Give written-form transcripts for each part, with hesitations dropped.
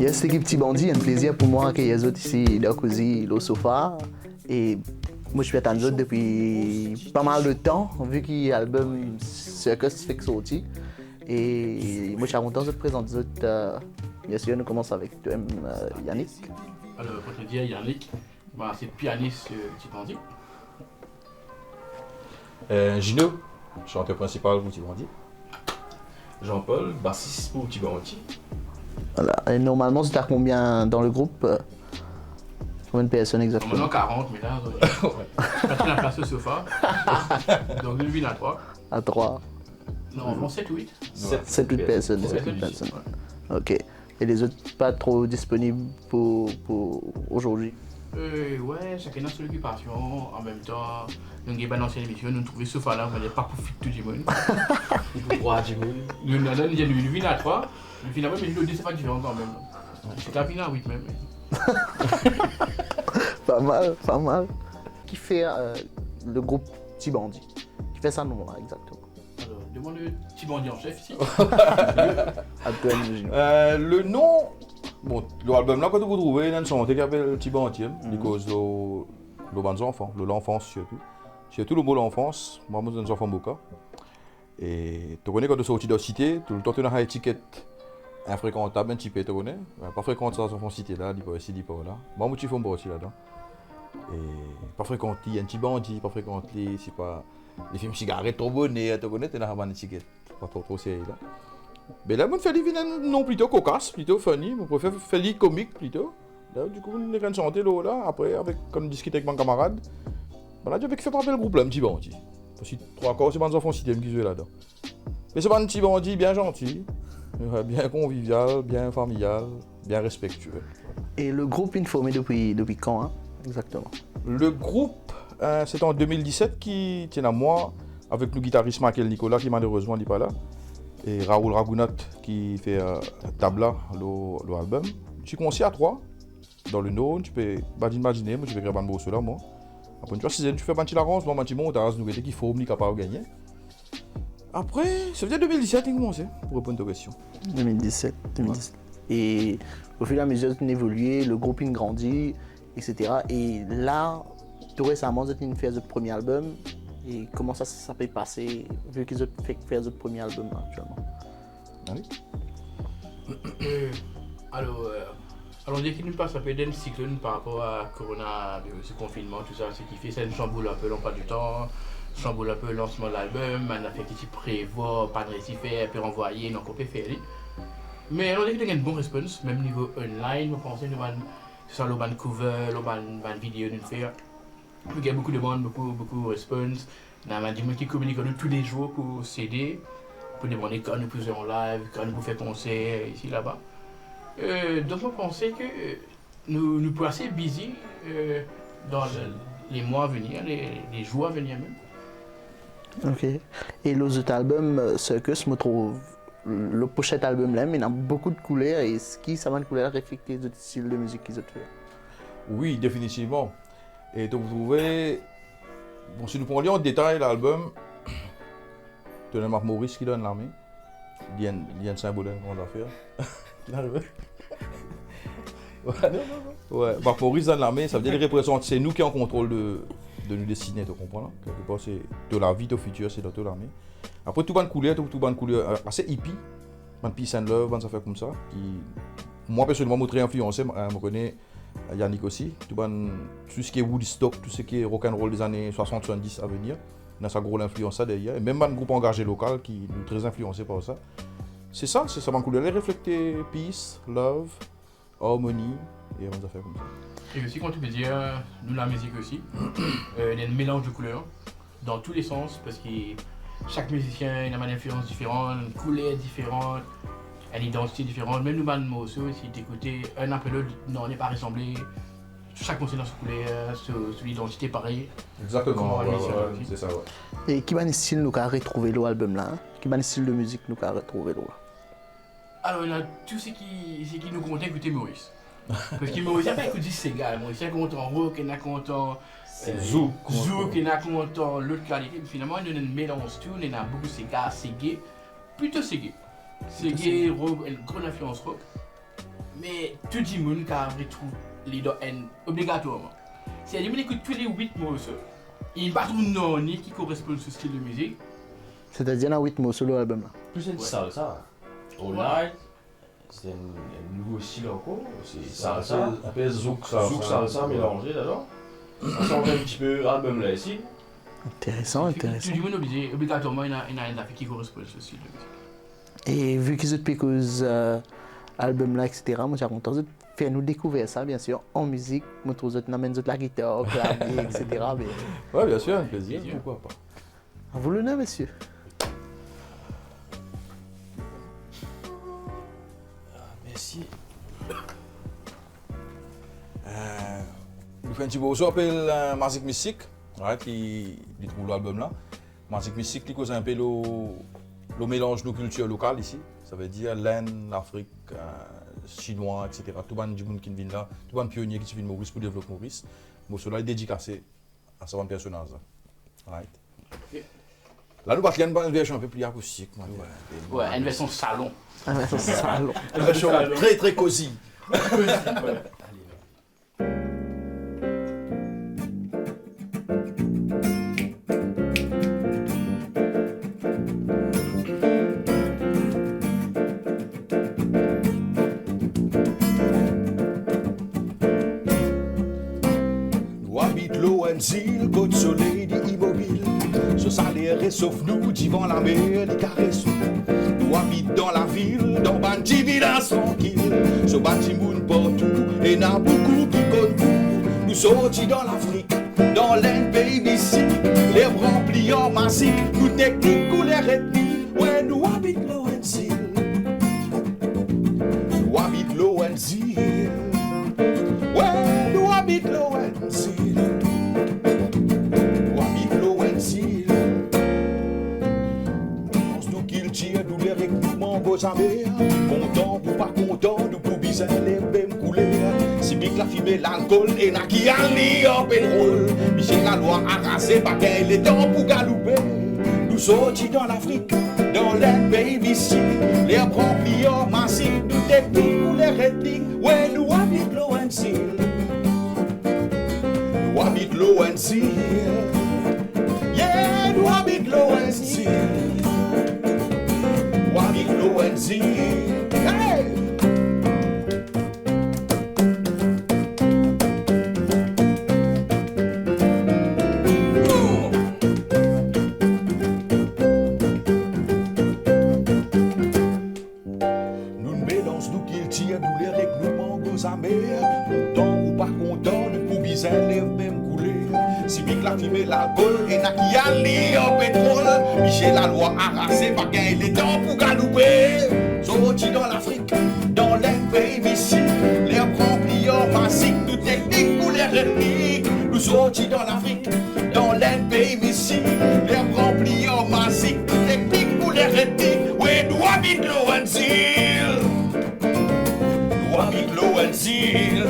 Yes, l'équipe Petit Bandit, un plaisir pour moi accueillir les autres ici, là, cosy, au sofa. Et moi, je suis à les autres depuis pas mal de temps, vu qu'il y a l'album Circus fait sorti. Et moi, je suis content de te présenter les autres. Bien sûr, nous commençons avec toi, Yannick. Alors, pour te dire, Yannick, c'est pianiste Petit Bandit. Gino, chanteur principal pour Petit Bandit. Jean-Paul, bassiste pour Petit Bandit. Voilà. Et normalement, tu as combien dans le groupe? Combien de personnes exactement? Maintenant 40, mais là, je suis la place au sofa. Donc, nous vivons à 3. À 3. Non, on 7 ou 8. 7 8 personnes. 7 8 personnes. Ok. Et les autres pas trop disponibles pour aujourd'hui? Ouais, chacun a son occupation. En même temps, nous avons une ancienne émission, nous trouvons ce sofa-là, mais pas pour fit tout le monde. Pour droit du monde. Nous vivons à 3. Nous vivons à 3, mais nous c'est pas différent quand même. C'est la vie à 8 même. Pas mal, pas mal. Qui fait le groupe Petit Bandit? Qui fait ça nom là exactement? Alors, demande le Petit Bandit en chef ici. Le nom, bon, l'album là, quand vous trouvez, il y a une chanson qui s'appelle Petit Bandit, parce que le band enfants, l'enfance surtout. Surtout le mot l'enfance, moi, je suis un enfant beaucoup. Et tu connais quand tu sortis de la cité, tout le temps tu as une étiquette infréquentable, un petit peu, tu connais. Pas fréquente ça, enfant cité là, dis pas ici, dis pas là. Moi, je suis fond aussi là-dedans. Et pas fréquenter un petit bandit, pas fréquenter, c'est pas les films cigarettes trop bonnets, tu connais, tu as une étiquette, pas trop sérieux là. Mais là, je fais des non plutôt cocasse, plutôt funny, je préfère faire des comiques plutôt. Là, du coup, on est en train de chanter là, après, comme discuter avec mon camarade, là, je vais faire parler le groupe là, un petit bandit. Parce que 3 corps, c'est pas des enfants cité qui jouent là-dedans. Mais c'est pas un petit bandit bien gentil, bien convivial, bien familial, bien respectueux. Et le groupe est formé depuis quand, hein, exactement? Le groupe, c'est en 2017 qui tient à moi, avec le guitariste Michael Nicolas qui malheureusement n'est pas là, et Raoul Ragounat qui fait Tabla, l'album. Je suis conçu à 3 dans le Nord, tu peux imaginer, moi je vais graver un morceau là, moi. Après, tu vois, si tu fais un petit larance, moi, un petit montage, nous qu'il faut, on capable de gagner. Après, ça veut dire 2017 qu'il a commencé, pour répondre à ta question. 2017. Ouais. Et au fur et à mesure qu'il évolue, le groupe il grandit, etc. Et là, tout récemment, vous avez fait votre premier album. Et comment ça peut passer, vu qu'ils ont fait faire votre premier album actuellement? Alors, on dit qu'il nous passe un peu d'un cyclone par rapport à Corona, ce confinement, tout ça, ce qui fait, c'est une chamboule un peu l'emploi du temps, chamboule un peu le lancement de l'album, on a fait qui prévoit, pas de récit fait, puis renvoyer, donc on peut faire. Mais on dit qu'il y a une bonne réponse, même niveau online, on pense que c'est ça, le ban cover, le ban vidéo nous faire. Il y a beaucoup de monde, beaucoup de réponses. On a des gens qui communiquent avec nous tous les jours pour s'aider, pour demander quand nous faisons en live, quand nous pouvons faire concert, ici, là-bas. Donc on pensait que nous pourrions assez busy dans les mois à venir, les jours à venir même. Ok. Et l'autre album, Circus, je trouve le pochette album là, mais il y a beaucoup de couleurs et ce qui, ça va de couleurs reflète les autres styles de musique qu'ils ont fait. Oui, définitivement. Et donc vous trouvez, bon, si nous prenons en détail l'album, tu as Marc Maurice qui donne l'armée, il y a un symbole qu'on doit faire. Il arrive. Ouais, Marc Maurice dans l'armée, ça veut dire qu'il représente, c'est nous qui en contrôle de nous dessiner, tu comprends? Quelque part, c'est de la vie, de futur, c'est dans l'armée. Après, tout bonne couleur assez hippie, un peace and love, ça fait comme ça. Qui, moi, personnellement, je suis très influencé, je connais Yannick aussi. Tout ce qui est Woodstock, tout ce qui est rock'n'roll des années 60-70 à venir, on a sa grosse influence ça derrière. Et même un groupe engagé local qui est très influencé par ça. C'est ça ma couleur. Elle reflète peace, love, harmonie, et on a fait comme ça. Et aussi, quand tu peux dire, nous la musique aussi, il y a un mélange de couleurs dans tous les sens, parce que chaque musicien a une influence différente, une couleur différente, une identité différente. Même nous, nous aussi, si tu écoutes un après l'autre, non, on n'est pas ressemblés. Chaque concert dans sa couleur, sur l'identité pareil. Exactement, c'est ça, ouais. Et qui va style nous a retrouvé l'album là? Qui va style de musique nous a retrouvé là? Alors, il y a tout ce qui nous compte écouter Maurice. Parce que Maurice n'a pas écouté Sega, Maurice est content rock, il est content Zouk. Zouk, il y a comment l'autre qualité. Finalement, il y a un mélange tout, il y a beaucoup de gars, c'est gay, plutôt c'est gay. C'est gay, une grande influence rock. Mais tout le monde retrouve les deux N obligatoirement. C'est-à-dire qu'il écoute tous les 8 morceaux. Il n'y a pas de nom qui correspond à ce style de musique. C'est-à-dire dans 8 mots sur l'album là. Plus une salsa. All Night, c'est un nouveau style encore. C'est salsa. Après Zouk salsa mélangé d'abord. Ça change un petit peu l'album là ici. Intéressant, intéressant. Tout le monde obligatoirement il y a une affaire qui correspond à ce style de musique. Et vu qu'ils ont piqué album là, etc., moi j'ai content de faire nous découvrir ça, bien sûr, en musique. Moi, tous autres n'amènent la guitare, le clavier, etc. Mais... Ouais, bien sûr, un plaisir, pourquoi pas. À vous l'honneur, monsieur. Merci. Nous faisons un petit morceau qui s'appelle Magic Mystic, qui trouve l'album là. Magic Mystic, qui cause un peu le mélange de nos cultures locales ici. Ça veut dire l'Inde, l'Afrique, chinois, etc. Tout le monde qui vient là, tout le pionnier qui vient Maurice pour développer Maurice. Ce morceau-là est dédicacé à ce personnage. Right. Là, nous partons une version un peu plus acoustique. Ouais, une version salon. Une version salon. Une version très très cosy. Zil, côte soleil immobile. Ce salaire est sauf nous, divant la mer, les caresses. Nous habitons dans la ville, dans Banti village tranquille. Ce bâtiment partout, et n'a beaucoup qui comptent tout. Nous sortis dans l'Afrique, dans l'Inde, pays d'ici. Les remplis en massif, nous techniques, couleurs ethniques. Ouais, nous habitons l'ONZil. Nous habitons l'ONZil. Ouais, nous habitons l'ONZil. Content ou pas content, nous pour bizarre les mêmes couleurs. Si bien que la fumée, l'alcool et n'a qui a lié en pétrole. Michel la loi arrasé, pas qu'elle est temps pour galouper. Nous sortis dans l'Afrique, dans l'Inde, pays ici. Les remplis en massif, nous techniques ou les rétiques. Ouais, nous habitons l'ONZil. Nous habitons l'ONZil. Yeah, nous habitons l'ONZil. L'ONZil. Hey! Nous ne mélangeons nous qu'il tire, nous les avec nous mangos amers. Content ou pas content, nous pour bizarre les mêmes couleurs. Si bien que la fumée, l'alcool et n'a qui a lié en pétrole. Michel la loi arrasé, pas qu'il est temps pour galouper. Sortis dans l'Afrique, dans l'Inde, pays ici. Les remplis en massif, nous techniques pour les ethniques. Nous sortis dans l'Afrique, dans l'Inde, pays ici. Les remplis en massif, nous techniques pour les ethniques. Oui, nous habitons l'ONZil. Nous habitons l'ONZil.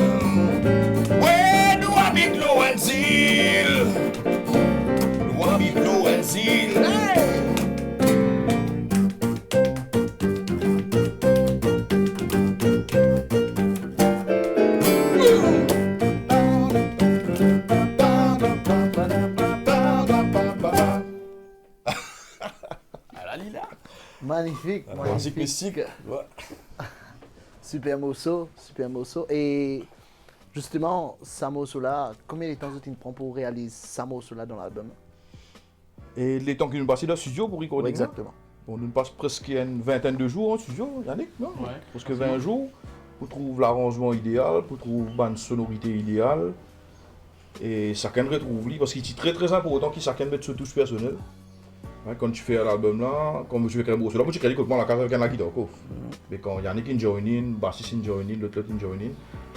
Oui, nous habitons l'ONZil. Nous habitons l'ONZil. Hey! Magnifique, Magic Mystic. Ouais. Super morceau, super morceau. Et justement, ce morceau-là, combien de temps tu prends pour réaliser ce morceau-là dans l'album? Et les temps que nous passons dans le studio pour recorder. Ouais, exactement. On nous passe presque une vingtaine de jours en studio, Yannick, non? Ouais. Presque 20 jours pour trouver l'arrangement idéal, pour trouver une sonorité idéale. Et chacun retrouve lui, parce qu'il est très très important qu'il chacun mette sa touche personnelle. Ouais, quand tu fais l'album là, comme je fais un morceau là, moi je crée complètement la carte avec la guitare. Mais quand Yannick in join in, bassiste in join in, l'autre in join in,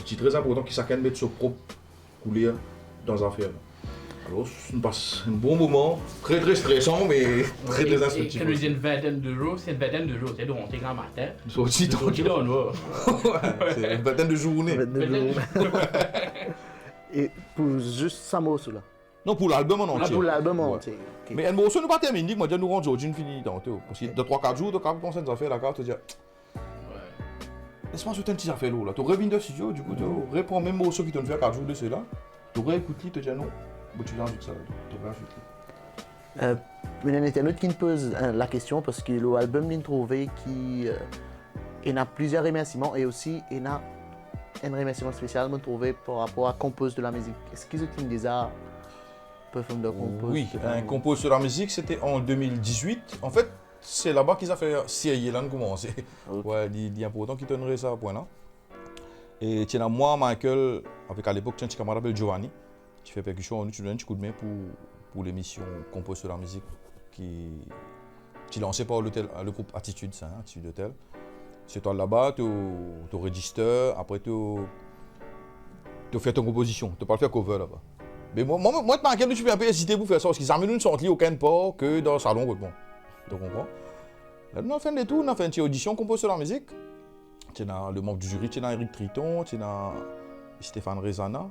c'est très important qu'il chacun mette sa propre couleur dans l'affaire. Alors, on passe un bon moment, très très stressant, mais très très instructif. Et quand on dit une vingtaine de jours, c'est une vingtaine de jours. C'est donc on t'écrit un matin. C'est aussi Donc il en va. c'est une vingtaine de journées. Et pour juste ce morceau-là, Non, pour l'album en Ah, entier. pour l'album Ouais. entier. Ok. Mais un morceau nous pas terminé, moi, nous rendons aujourd'hui une finie tantôt. Parce que de 3-4 jours, tu as commencé à faire la carte, tu dis, laisse-moi ajouter un petit affaire là. Tu aurais venu de studio, du coup, tu reprends même morceau qui t'ont fait 4 jours de ceux-là. Tu aurais écouté, tu dis non, bon, tu rajoutes ça, tu aurais ajouté. Il y a un internaute qui me pose la question parce que l'album l'a trouvé qui il a plusieurs remerciements et aussi il a un remerciement spécial me trouvé par rapport à compose de la musique. Est-ce qu'ils ont déjà performé de compose? Oui, un compose sur la musique, c'était en 2018. En fait, c'est là-bas qu'ils ont fait CIA, là, nous commencé. Okay. Ouais, il est important qu'ils donneraient ça à point là. Et tiens, moi, Michael, avec à l'époque, un petit camarade appelé Giovanni, qui fait percussion, on utilise un petit coup de main pour l'émission Compose sur la musique qui est lancée par le groupe Attitude, ça, hein, Attitude Hotel. C'est toi là-bas, tu registres, après tu fais ton composition, tu ne peux pas le faire cover là-bas. Mais moi, Michael, je suis un peu hésité pour faire ça, parce qu'ils amènent une sortie aucun part que dans le salon, bon. Tu comprends? Là, on a fait des tours, on a fait une petite audition Compose sur la musique. Tu as le membre du jury, tu as Eric Triton, tu as Stéphane Rezana,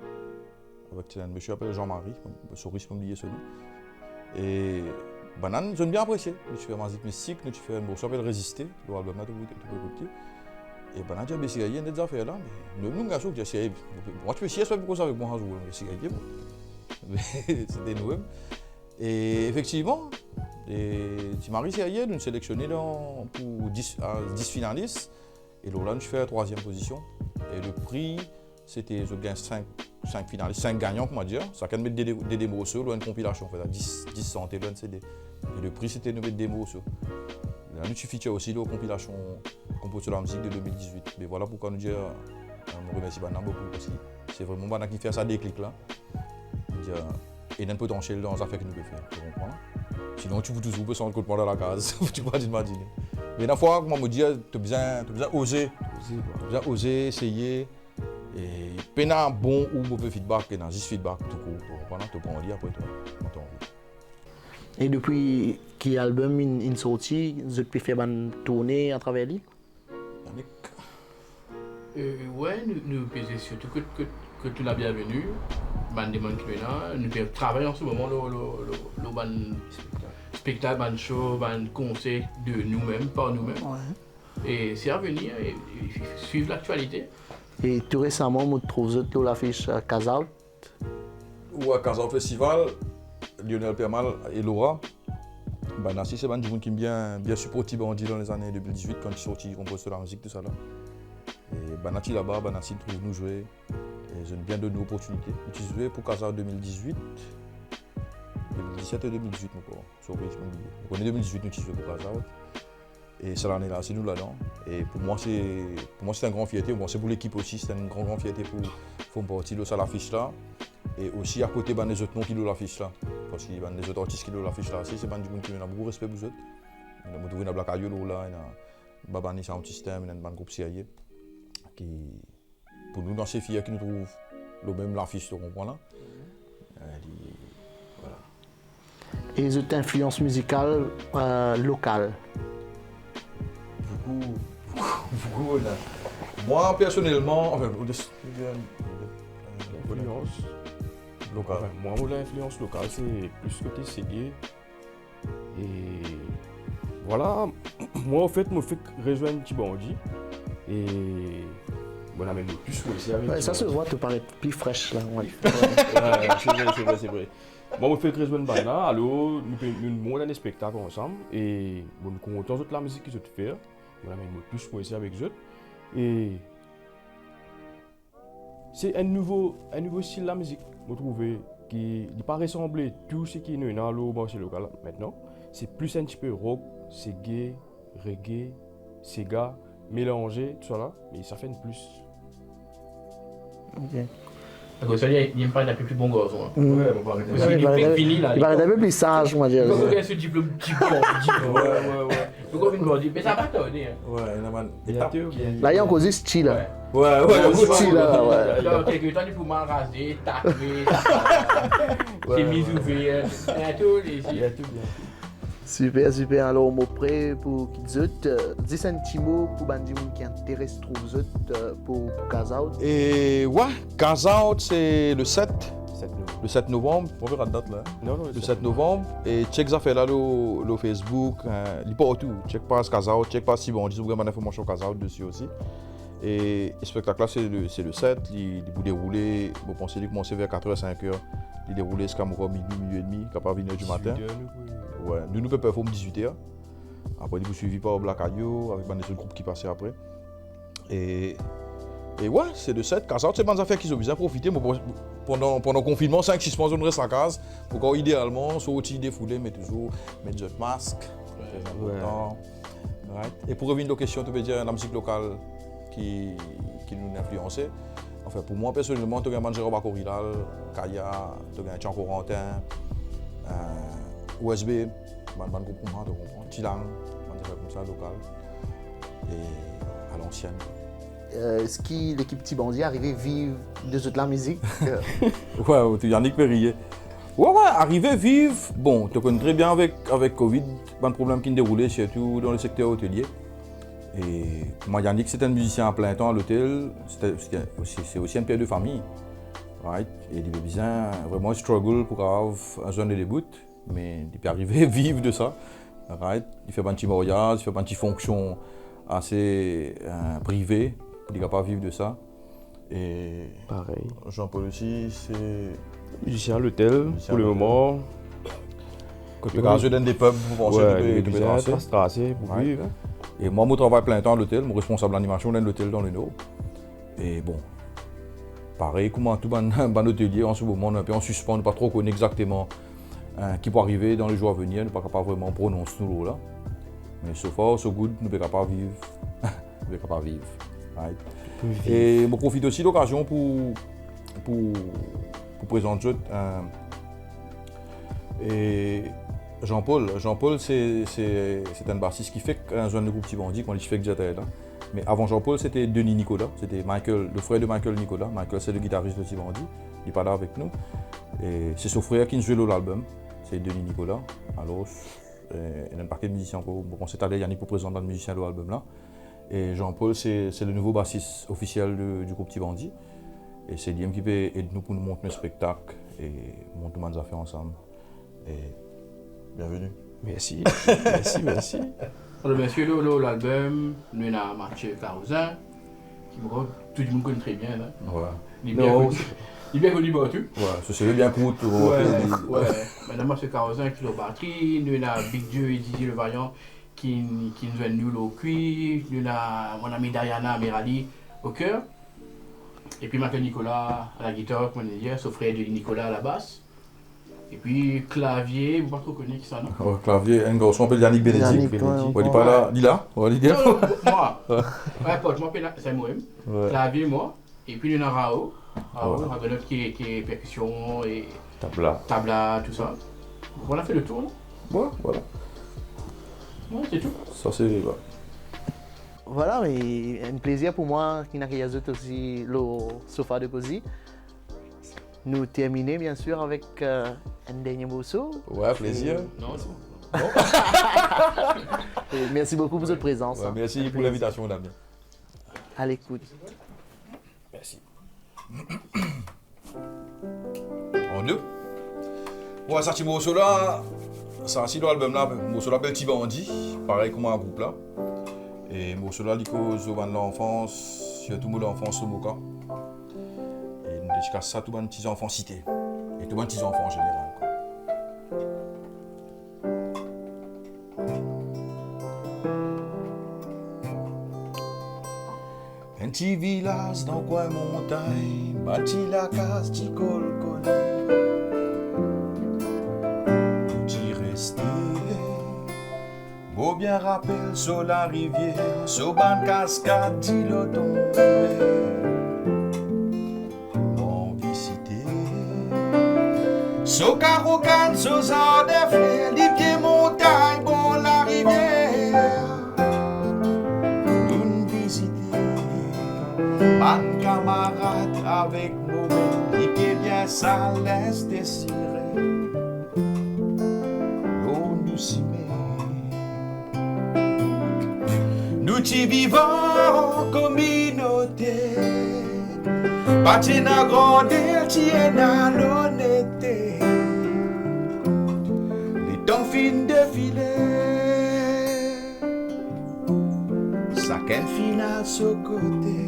avec un monsieur appelé Jean-Marie, souris comme lié celui. Et Banane, ils ont bien apprécié. Nous tu fais musique mystique, nous tu fais un morceau appelé Résister, l'album là tu peux écouter. Et Banane, j'ai essayé, il y a des affaires là, mais nous, garçons, j'ai essayé. Moi, tu peux essayer, soit pour ça avec moi, j'ai essayé. C'était nous-mêmes. Et effectivement, Thierry Serrier nous sélectionné pour 10 finalistes. Et là, je fais la 3e position. Et le prix, c'était, je gagne 5 finalistes, 5 gagnants, comment dire. Ça can mettre des démos sur une compilation, en fait, à 10 centimes, un CD. Et le prix, c'était de mettre des démos sur. Là, nous, tu features aussi la compilation Compose sur la musique de 2018. Mais voilà pourquoi nous dire, je remercie Bana beaucoup, parce que c'est vraiment Bana qui fait ça déclic là. Et il y a un potentiel dans les affaires que nous pouvons faire, tu comprends? Sinon, tu peux toujours sans le dans la case, tu peux pas t'imaginer. Mais la fois, comment me dire, tu as besoin oser. Tu as besoin oser, essayer. Et puis, un bon ou mauvais feedback, il y a juste feedback tout court. Tu comprends? Tu prends un lit après toi. Et depuis que l'album est sorti, vous avez pu faire une tournée à travers lui? Ouais, nous faisons surtout que tu l'as bienvenu. Des gens qui là, nous travaillons en ce moment le spectacle, le show, le concert de nous-mêmes, par nous-mêmes. Ouais. Et c'est à venir et suivre l'actualité. Et tout récemment, on trouve l'affiche Casa Out. Ou à Casa Festival, Lionel Permal et Laura. Banassi, c'est des gens qui m'ont bien supporté dans les années 2018 quand ils sont sortis, Compose sur la musique, tout ça là. Et Banassi là-bas, Banassi trouve nous jouer. Et j'ai bien donné l'opportunité. J'ai joué pour Casa 2018. 2017 et 2018, encore. On est 2018, nous jouons pour Casa. Et cette année-là, c'est nous là-dedans. Et pour moi, c'est une grande fierté. Bon, c'est pour l'équipe aussi, c'est une grande fierté pour faire partie de ça, l'affiche là. Et aussi à côté des autres noms qui ont l'affiche là. Parce qu'il y a des autres artistes qui ont l'affiche là. C'est des gens qui ont beaucoup de respect pour eux. On a trouvé Black Ayolo là, Babani Sound System, il y a un groupe CIA. Qui, pour nous, dans ces filles qui nous trouvent le même l'affiche, tu comprends là. Voilà. Et les autres influences musicales locales? Beaucoup là. Moi personnellement, enfin, L'influence locale. Enfin, moi, l'influence locale, c'est plus côté Ségué. Et voilà, moi en fait, je me fais rejoindre Tibandi. Et voilà, même plus aussi avec. Ouais, ça se voit, tu parais plus fraîche là. Ouais. C'est vrai. Moi, je fais rejoindre Bana, alors nous montons un spectacle ensemble. Et bon, nous comptons la musique qu'ils ont fait. Voilà, même plus aussi avec eux. Et c'est un nouveau style de la musique, je trouve, qui ne pas ressembler tout ce qui est dans le marché local maintenant. C'est plus un petit peu rock, c'est gay, reggae, sega, mélangé, tout ça là, mais ça fait une plus. Ok. Donc ça, il n'y a pas d'un peu plus bon garçon. Ouais, on va arrêter. Parce qu'il est fini là. Il va être un peu plus sage, moi, je Donc dirais. ce diplôme ouais. Donc on vient de dire, mais ça va pas donner. ouais, Il y a deux, Là, il y a encore du style là. ouais, Style là, ouais. Là, quelques temps, il faut m'en raser, tacler, c'est mis ouvert, il y a tout il y a tout bien. Super, super. Alors, on est prêt pour qu'ils disent un petit mot pour les gens qui intéressent trop pour Casa Out. Et ouais, Casa Out, c'est le 7 le 7 novembre, on verra la date là. Non, non, Le 7 novembre, et check ça fait là le Facebook, il pas tout, check pas ce Casao, check pas si bon, dis vous avez une information Casao dessus aussi. Et le spectacle là c'est le 7, il vous dérouler, vous pensez qu'il commence vers 4h, 5h, il déroule jusqu'à minuit, minuit et demi, capable de 1h du matin. Ouais, nous pouvons performer 18h. Après, vous suivez par Black Ayo, avec des autres groupes qui passaient après. Et ouais, c'est le 7. Casao, c'est des affaires qui ont bien profité. Pendant le confinement, 5-6 mois, on reste à casa. Pour idéalement, sortir, défouler, mais toujours mettre notre masque. Très important. Right. Et pour revenir aux questions, tu peux dire la musique locale qui nous a influencé. Enfin, pour moi, personnellement, tu as un Jérôme Bacorilal, Kaya, tu as un Tian Corentin, USB, un groupe pour moi, tu comprends, Tilang, un comme ça, local. Et à l'ancienne. Est-ce que l'équipe Tibandi est arrivée vivre de toute la musique? Ouais, Yannick Perrier. Ouais, arriver vivre, bon, tu connais très bien avec Covid, pas de problème qui ne déroulait, surtout dans le secteur hôtelier. Et moi, Yannick, c'était un musicien à plein temps à l'hôtel, c'est aussi un père de famille. Right? Et il avait besoin vraiment struggle pour avoir un jeune de début, mais il peut arriver à vivre de ça. Right? Il fait un petit mariage, il fait une petite fonction assez privée, il est capable de vivre de ça. Et pareil. Jean-Paul aussi, c'est musicien à l'hôtel pour le moment. Quand tu as des pubs, vous pensez que tu peux tracer pour vivre. Et moi, je travaille plein temps à l'hôtel, mon responsable d'animation dans l'hôtel dans le Nord. Et bon, pareil, comme tout bon hôtelier, en ce moment, on est un peu en suspens, on ne pas trop connaître exactement qui peut arriver dans les jours à venir, on ne peut pas vraiment prononcer nous là. Mais so far, so good, nous ne pouvons pas vivre. Nous ne pouvons pas vivre. Right? Et je profite aussi de l'occasion pour présenter Jean-Paul. Jean-Paul, c'est un bassiste qui fait un jeune groupe Tibandi, quand il fait que j'étais là. Mais avant Jean-Paul, c'était Denis Nicolas, c'était Michael, le frère de Michael Nicolas. Michael, c'est le guitariste de Tibandi, il n'est pas là avec nous. Et c'est son frère qui nous joue l'album, c'est Denis Nicolas. Alors, il y a un paquet de musiciens pour cette année, Yannick pour présenter le musicien de l'album là. Et Jean-Paul, c'est le nouveau bassiste officiel du groupe Tibandi. Et c'est lui qui peut aider nous pour nous montrer un spectacle et monter nos affaires ensemble. Et bienvenue. Merci, merci. Alors, bien sûr, l'album, nous avons Mathieu Carousin, qui tout le monde connaît très bien. Là. Ouais. Il est bien connu partout. Ouais, c'est bien coûte. Ouais. Maintenant, Mathieu Carousin qui est au batterie, nous avons Big Dieu et Didier Le Vaillant qui nous a nous au cuir, nous avons mon ami Diana Merali au cœur. Et puis Michael Nicolas à la guitare, comme on dit, son frère de Nicolas à la basse. Et puis clavier, vous ne pouvez pas trop connaître qui ça, non? Ouais, clavier, un garçon appelé Yannick Bénédicte. Il est pas là, il est là? Non, moi. Ouais, pote, moi, c'est moi-même. Clavier, moi. Et puis, nous avons Raoul, Raoul qui est percussion et tabla, tout ça. On a fait le tour, non? Ouais, voilà. Ouais, c'est tout. Ça, c'est... Ouais. Voilà, mais un plaisir pour moi qui n'a qu'à aussi le sofa de Cozy. Nous terminer bien sûr avec un dernier morceau. Ouais, plaisir. Non, c'est bon. Merci beaucoup pour votre présence. Ouais, merci pour l'invitation, Damien. À l'écoute. Merci. En deux. Ouais, ça, ce morceau-là, ça, c'est l'album là, le morceau là s'appelle Tibandi, pareil comme un groupe là. Et le morceau là, il cause de l'enfance, surtout de l'enfance au Moka. Et nous dédicace ça tous les petits enfants cités. Et tous les petits enfants en général. Un petit village dans coin montagne, bâti la case, petit colcolé. Petit resté, beau bien rappel sur la rivière, sur ban cascade, dit le tombé. Bon visité, sur Carocan, sur Zard des fleurs, les pieds montagne, bon la rivière. Un camarade avec nous, qui est bien ça laisse désirer. L'eau nous s'y met. Nous t'y vivons en communauté, Bâti na grandeur, tient à l'honnêteté. Les temps fin défilé. Ça qu'un final sur côté.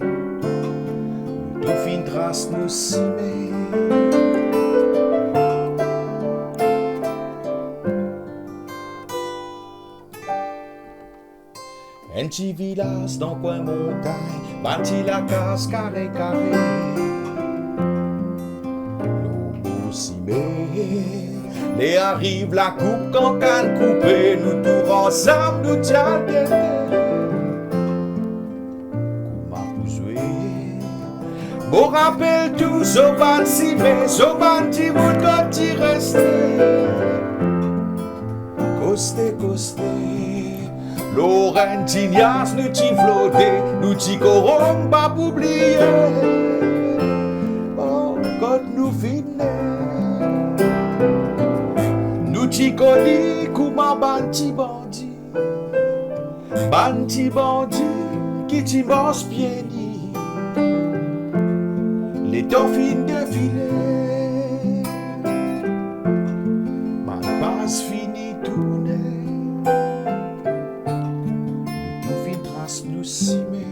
Le tout fin trace nous cimer. Un petit village dans coin montagne, bâti la case carré carré. L'eau cimé, les arrive la coupe quand canne coupée, nous tous ensemble nous tiens d'été. Comment vous jouez? Bon rappel tout, Zoban cimé, Zoban ti mout quand ti resté. Costé, costé. Laurentinias nous t'y flotter, nous t'y coron pas oublier. Oh, quand nous finissons, nous t'y connais comment banti bandit qui t'y bosse bien dit. Les temps fin défilé, ma passe fini tourner. Nous cimer.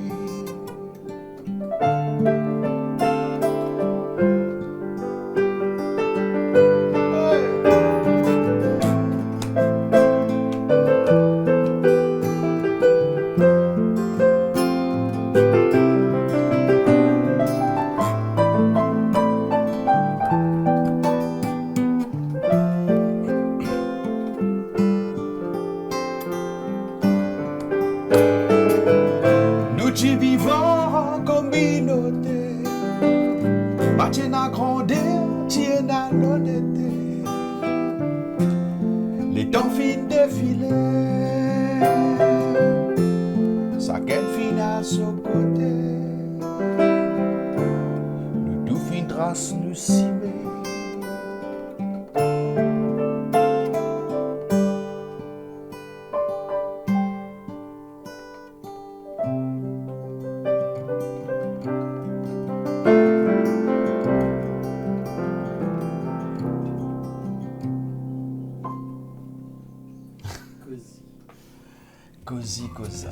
Nous vivons en communauté, bâti na grandeur, tient à l'honnêteté. Les temps fin défilé, ça qu'un final sur côté. Le tout fin trace nous cimer. Così cosa.